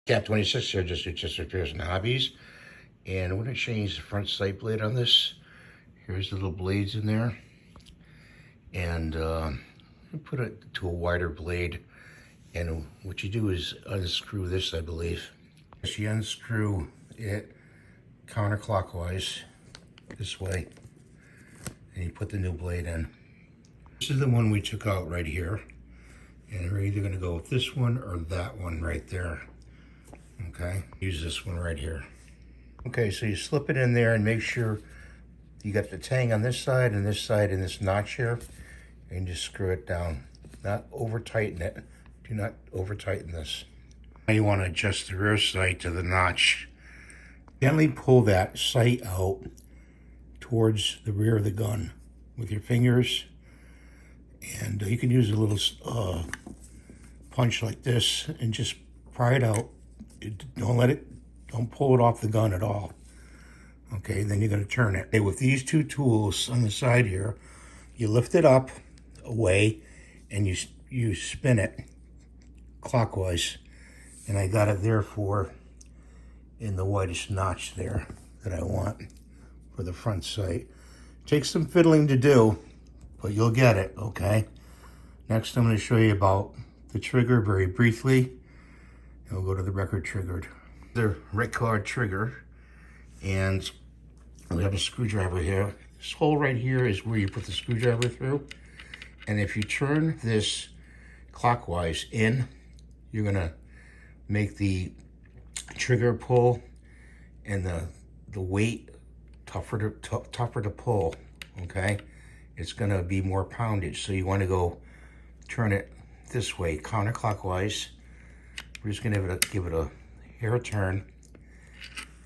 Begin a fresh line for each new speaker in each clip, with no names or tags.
Cat 26 here, just repairs and hobbies. And we're going to change the front sight blade on this. Here's the little blades in there. And put it to a wider blade. And what you do is unscrew this, I believe. So you unscrew it counterclockwise this way. And you put the new blade in. This is the one we took out right here. And we're either going to go with this one or that one right there. Okay, use this one right here. Okay, so you slip it in there and make sure you got the tang on this side and this notch here, and just screw it down. Not over tighten it. Do not over tighten this. Now you want to adjust the rear sight to the notch. Gently pull that sight out towards the rear of the gun with your fingers, and you can use a little punch like this and just pry it out. Don't pull it off the gun at all. Okay, then you're going to turn it. Okay, with these two tools on the side here, you lift it up away and you spin it clockwise. And I got it there in the widest notch there that I want for the front sight. Takes some fiddling to do, but you'll get it, okay? Next, I'm going to show you about the trigger very briefly. And we'll go to the record triggered. The record trigger, and we have a screwdriver here. This hole right here is where you put the screwdriver through. And if you turn this clockwise in, you're gonna make the trigger pull and the weight tougher to pull, okay? It's gonna be more poundage, so you wanna go turn it this way, counterclockwise. We're just gonna give it a hair turn,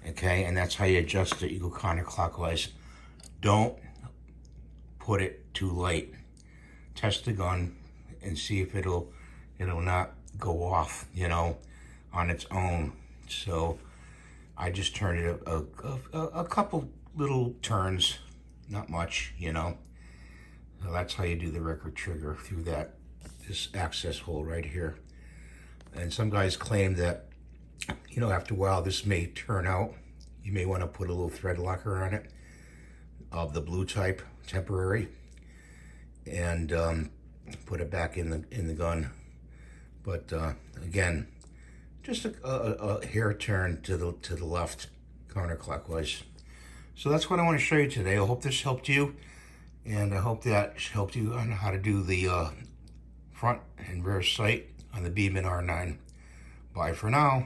okay? And that's how you adjust it. You go counterclockwise. Don't put it too light. Test the gun and see if it'll not go off, you know, on its own. So I just turned it a couple little turns, not much, you know. So that's how you do the record trigger, through this access hole right here. And some guys claim that, you know, after a while this may turn out. You may want to put a little thread locker on it of the blue type, temporary, and put it back in the gun. But again, just a hair turn to the left, counterclockwise. So that's what I want to show you today. I hope this helped you, and I hope that helped you on how to do the front and rear sight on the Beeman R9. Bye for now.